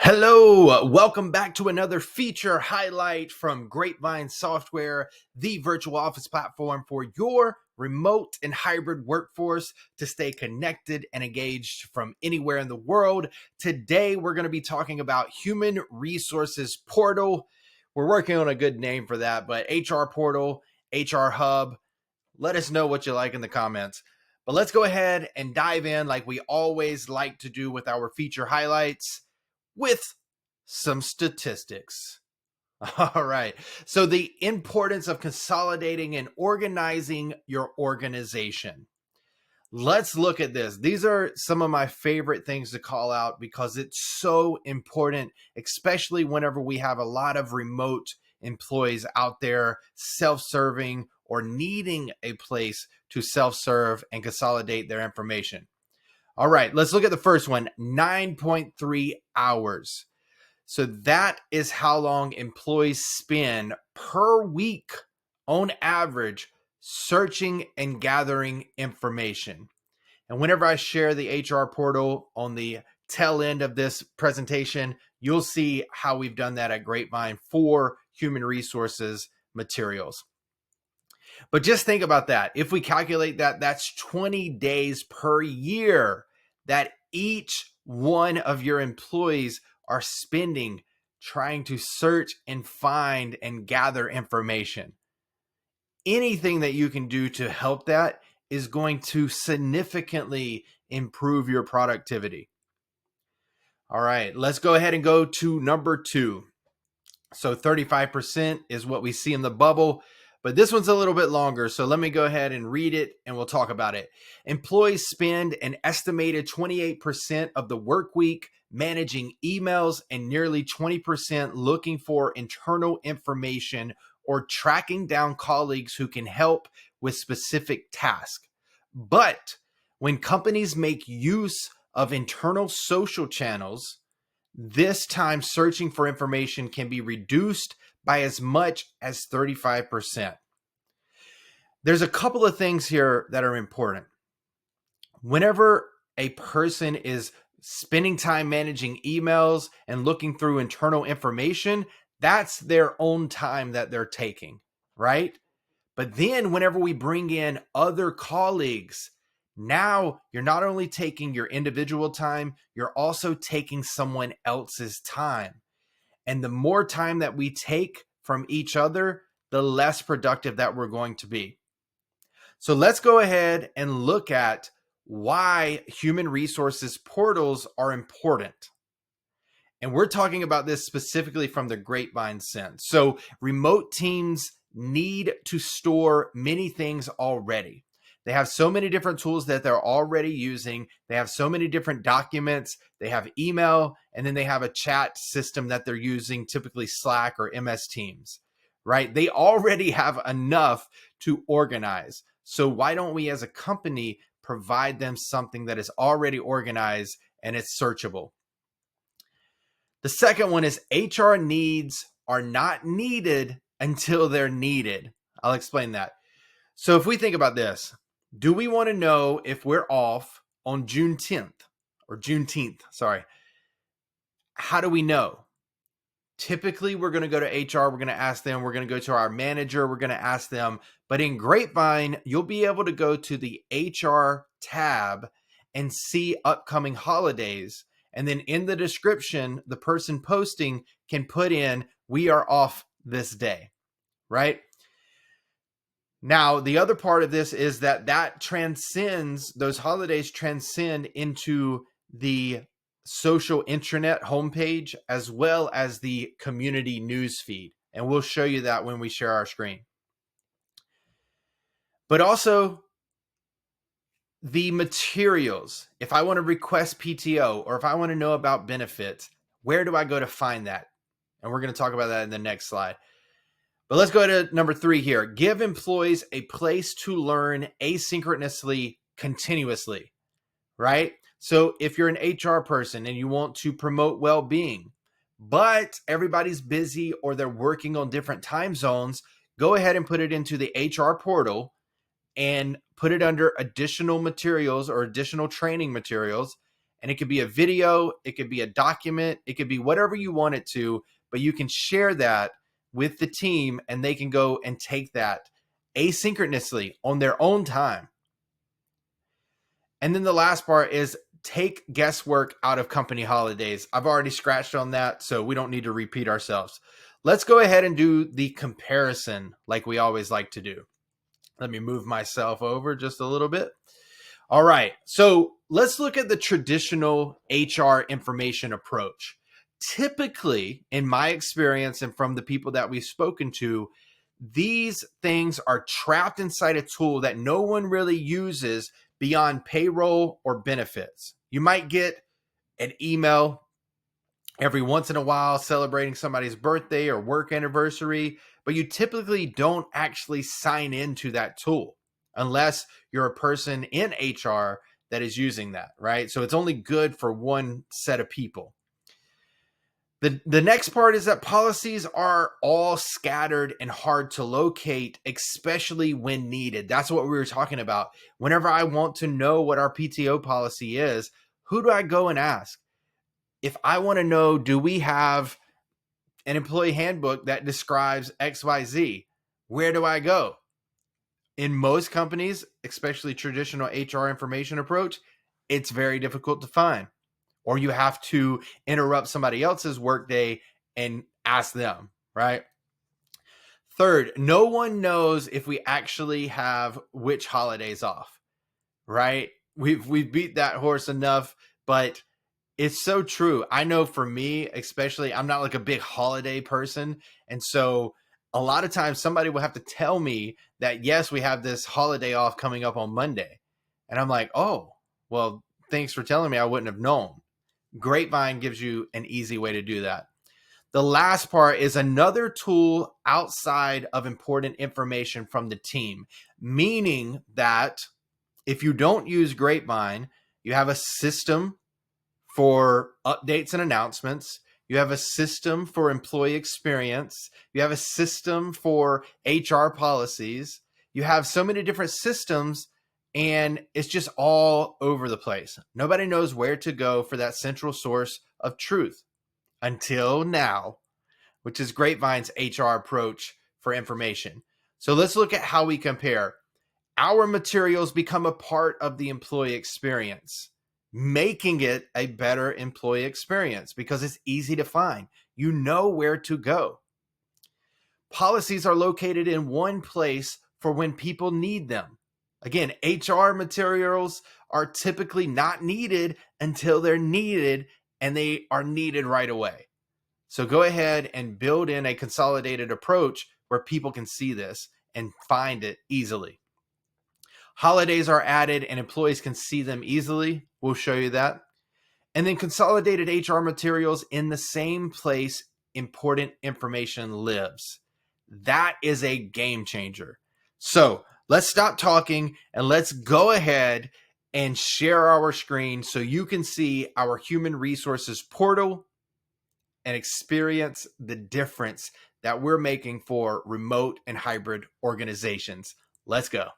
Hello, welcome back to another feature highlight from Grapevine Software, the virtual office platform for your remote and hybrid workforce to stay connected and engaged from anywhere in the world. Today, we're going to be talking about Human Resources Portal. We're working on a good name for that, but HR Portal, HR Hub. Let us know what you like in the comments. But let's go ahead and dive in like we always like to do with our feature highlights, with some statistics. All right. So the importance of consolidating and organizing your organization. Let's look at this. These are some of my favorite things to call out because it's so important, especially whenever we have a lot of remote employees out there self-serving or needing a place to self-serve and consolidate their information. All right, let's look at the first one, 9.3 hours. So that is how long employees spend per week on average searching and gathering information. And whenever I share the HR portal on the tail end of this presentation, you'll see how we've done that at Grapevine for human resources materials. But just think about that. If we calculate that, that's 20 days per year that each one of your employees are spending trying to search and find and gather information. Anything that you can do to help that is going to significantly improve your productivity. All right, let's go ahead and go to number 2. So 35% is what we see in the bubble. But this one's a little bit longer, so let me go ahead and read it and we'll talk about it. Employees spend an estimated 28% of the work week managing emails and nearly 20% looking for internal information or tracking down colleagues who can help with specific tasks. But when companies make use of internal social channels, this time searching for information can be reduced by as much as 35%. There's a couple of things here that are important. Whenever a person is spending time managing emails and looking through internal information, that's their own time that they're taking, right? But then whenever we bring in other colleagues, now you're not only taking your individual time, you're also taking someone else's time. And the more time that we take from each other, the less productive that we're going to be. So let's go ahead and look at why human resources portals are important. And we're talking about this specifically from the Grapevine sense. So remote teams need to store many things already. They have so many different tools that they're already using. They have so many different documents. They have email, and then they have a chat system that they're using, typically Slack or MS Teams, right? They already have enough to organize. So why don't we as a company provide them something that is already organized and it's searchable? The second one is HR needs are not needed until they're needed. I'll explain that. So if we think about this, do we want to know if we're off on June 10th or Juneteenth? Sorry. How do we know? Typically, we're going to go to HR. We're going to ask them. We're going to go to our manager. We're going to ask them. But in Grapevine, you'll be able to go to the HR tab and see upcoming holidays. And then in the description, the person posting can put in, we are off this day, right? Now, the other part of this is that transcends, those holidays transcend into the social intranet homepage as well as the community news feed. And we'll show you that when we share our screen. But also the materials. If I want to request PTO or if I want to know about benefits, where do I go to find that? And we're going to talk about that in the next slide. But let's go to number 3 here. Give employees a place to learn asynchronously, continuously, right? So if you're an HR person and you want to promote well-being, but everybody's busy or they're working on different time zones, go ahead and put it into the HR portal and put it under additional materials or additional training materials And it could be a video, it could be a document, it could be whatever you want it to, but you can share that with the team and they can go and take that asynchronously on their own time. And then the last part is take guesswork out of company holidays. I've already scratched on that, so we don't need to repeat ourselves. Let's go ahead and do the comparison like we always like to do. Let me move myself over just a little bit. All right, so let's look at the traditional HR information approach. Typically, in my experience and from the people that we've spoken to, these things are trapped inside a tool that no one really uses beyond payroll or benefits. You might get an email every once in a while celebrating somebody's birthday or work anniversary, but you typically don't actually sign into that tool unless you're a person in HR that is using that, right? So it's only good for one set of people. The next part is that policies are all scattered and hard to locate, especially when needed. That's what we were talking about. Whenever I want to know what our PTO policy is, who do I go and ask? If I want to know, do we have an employee handbook that describes XYZ? Where do I go? In most companies, especially traditional HR information approach, it's very difficult to find. Or you have to interrupt somebody else's workday and ask them, right? Third, no one knows if we actually have which holidays off, right? We've beat that horse enough, but it's so true. I know for me, especially, I'm not like a big holiday person. And so a lot of times somebody will have to tell me that, yes, we have this holiday off coming up on Monday. And I'm like, oh, well, thanks for telling me. I wouldn't have known. Grapevine gives you an easy way to do that. The last part is another tool outside of important information from the team, meaning that if you don't use Grapevine, you have a system for updates and announcements. You have a system for employee experience. You have a system for HR policies. You have so many different systems, and it's just all over the place. Nobody knows where to go for that central source of truth until now, which is Grapevine's HR approach for information. So let's look at how we compare. Our materials become a part of the employee experience, making it a better employee experience because it's easy to find. You know where to go. Policies are located in one place for when people need them. Again, HR materials are typically not needed until they're needed, and they are needed right away. So go ahead and build in a consolidated approach where people can see this and find it easily. Holidays are added and employees can see them easily. We'll show you that. And then consolidated HR materials in the same place important information lives. That is a game changer. So let's stop talking and let's go ahead and share our screen so you can see our human resources portal and experience the difference that we're making for remote and hybrid organizations. Let's go.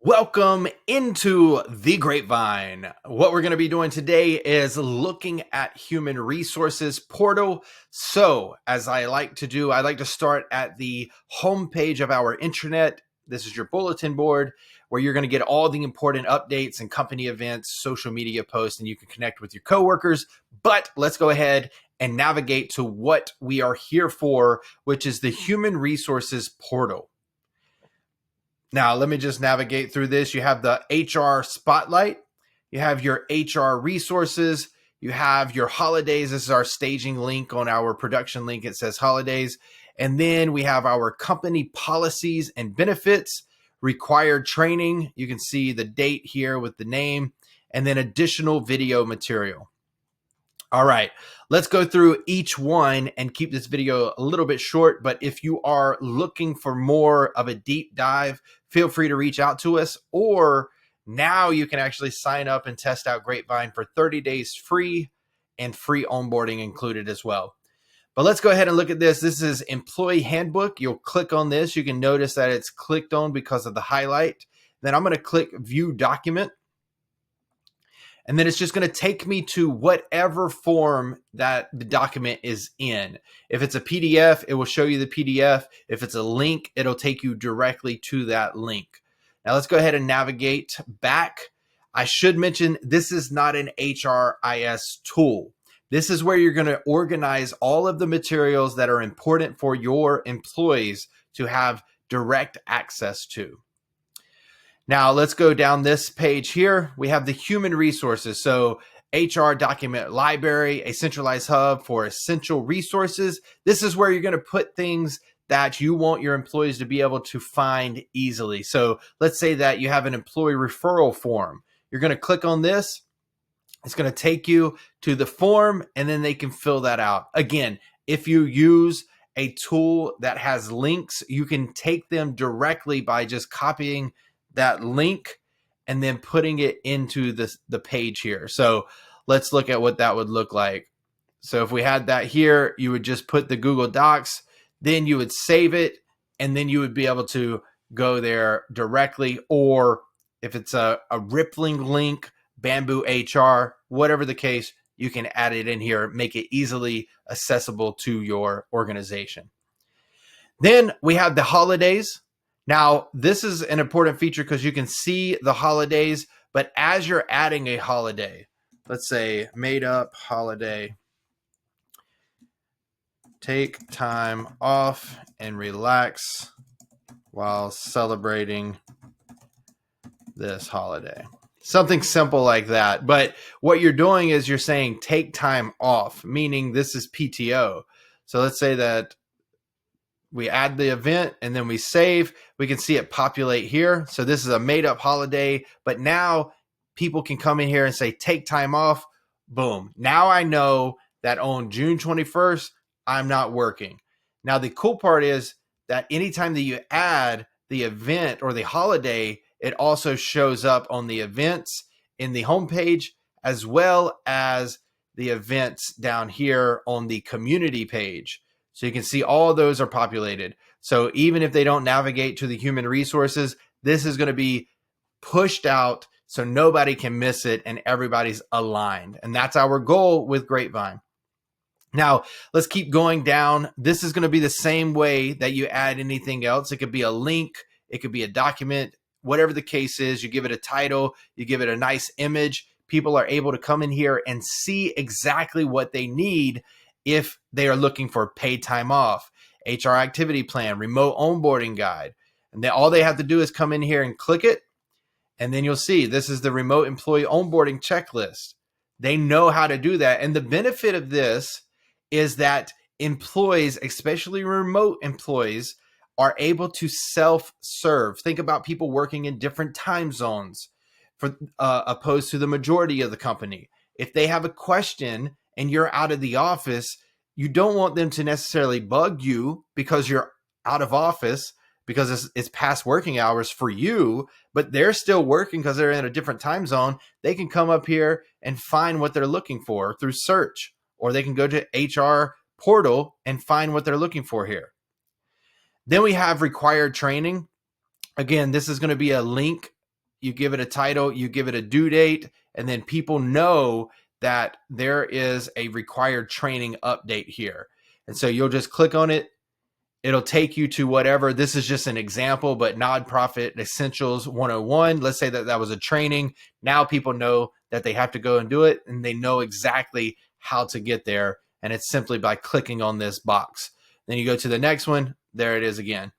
Welcome into the Grapevine. What we're going to be doing today is looking at human resources portal. So as I like to do, I like to start at the homepage of our intranet. This is your bulletin board where you're going to get all the important updates and company events, social media posts, and you can connect with your coworkers. But let's go ahead and navigate to what we are here for, which is the human resources portal. Now, let me just navigate through this. You have the HR spotlight. You have your HR resources. You have your holidays. This is our staging link on our production link. It says holidays. And then we have our company policies and benefits, required training. You can see the date here with the name, and then additional video material. All right, let's go through each one and keep this video a little bit short. But if you are looking for more of a deep dive, feel free to reach out to us. Or now you can actually sign up and test out Grapevine for 30 days free and free onboarding included as well. But let's go ahead and look at this. This is Employee Handbook. You'll click on this. You can notice that it's clicked on because of the highlight. Then I'm going to click View Document. And then it's just going to take me to whatever form that the document is in. If it's a PDF, it will show you the PDF. If it's a link, it'll take you directly to that link. Now let's go ahead and navigate back. I should mention this is not an HRIS tool. This is where you're going to organize all of the materials that are important for your employees to have direct access to. Now let's go down this page here. We have the human resources. So HR document library, a centralized hub for essential resources. This is where you're going to put things that you want your employees to be able to find easily. So let's say that you have an employee referral form. You're going to click on this. It's going to take you to the form, and then they can fill that out. Again, if you use a tool that has links, you can take them directly by just copying that link and then putting it into the page here. So let's look at what that would look like. So if we had that here, you would just put the Google Docs, then you would save it, and then you would be able to go there directly. Or if it's a rippling link, Bamboo HR, whatever the case, you can add it in here, make it easily accessible to your organization. Then we have the holidays. Now, this is an important feature because you can see the holidays, but as you're adding a holiday, let's say made up holiday, take time off and relax while celebrating this holiday. Something simple like that. But what you're doing is you're saying take time off, meaning this is PTO. So let's say that we add the event and then we save. We can see it populate here. So this is a made up holiday, but now people can come in here and say, take time off. Boom. Now I know that on June 21st, I'm not working. Now, the cool part is that anytime that you add the event or the holiday, it also shows up on the events in the homepage, as well as the events down here on the community page. So you can see all those are populated. So even if they don't navigate to the human resources, this is going to be pushed out so nobody can miss it and everybody's aligned. And that's our goal with Grapevine. Now, let's keep going down. This is going to be the same way that you add anything else. It could be a link. It could be a document. Whatever the case is, you give it a title. You give it a nice image. People are able to come in here and see exactly what they need if they are looking for paid time off, HR activity plan, remote onboarding guide. And then all they have to do is come in here and click it. And then you'll see this is the remote employee onboarding checklist. They know how to do that. And the benefit of this is that employees, especially remote employees, are able to self-serve. Think about people working in different time zones for opposed to the majority of the company. If they have a question and you're out of the office, you don't want them to necessarily bug you because you're out of office, because it's past working hours for you, but they're still working because they're in a different time zone. They can come up here and find what they're looking for through search, or they can go to HR portal and find what they're looking for here. Then we have required training. Again, this is going to be a link. You give it a title, you give it a due date, and then people know that there is a required training update here. And so you'll just click on it. It'll take you to whatever. This is just an example, but Nonprofit Essentials 101. Let's say that that was a training. Now people know that they have to go and do it, and they know exactly how to get there. And it's simply by clicking on this box. Then you go to the next one. There it is again.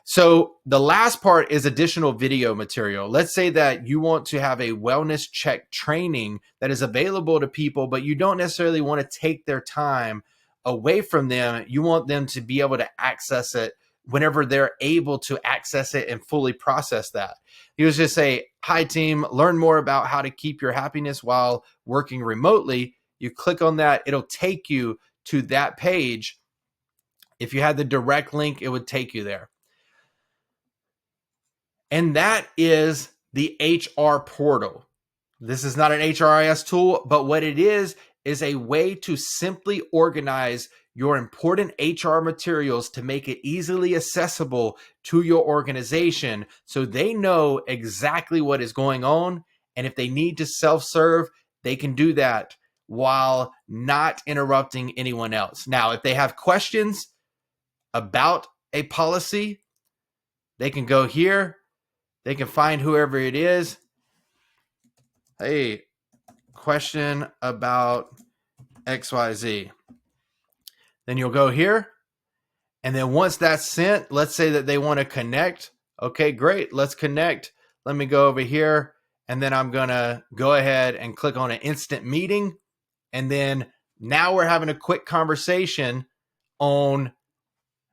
So the last part is additional video material. Let's say that you want to have a wellness check training that is available to people, but you don't necessarily want to take their time away from them. You want them to be able to access it whenever they're able to access it and fully process that. You just say, hi team, learn more about how to keep your happiness while working remotely. You click on that, it'll take you to that page. If you had the direct link, it would take you there. And that is the HR portal. This is not an HRIS tool, but what it is a way to simply organize your important HR materials to make it easily accessible to your organization so they know exactly what is going on. And if they need to self-serve, They can do that while not interrupting anyone else. Now, if they have questions about a policy, they can go here. They can find whoever it is. Hey, question about XYZ. Then you'll go here. And then once that's sent, let's say that they want to connect. Okay, great. Let's connect. Let me go over here. And then I'm going to go ahead and click on an instant meeting. And then now we're having a quick conversation on,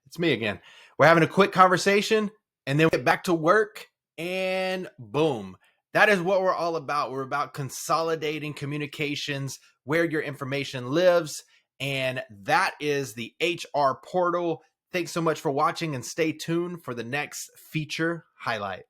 it's me again. We're having a quick conversation and then we get back to work and boom. That is what we're all about. We're about consolidating communications where your information lives. And that is the HR portal. Thanks so much for watching and stay tuned for the next feature highlight.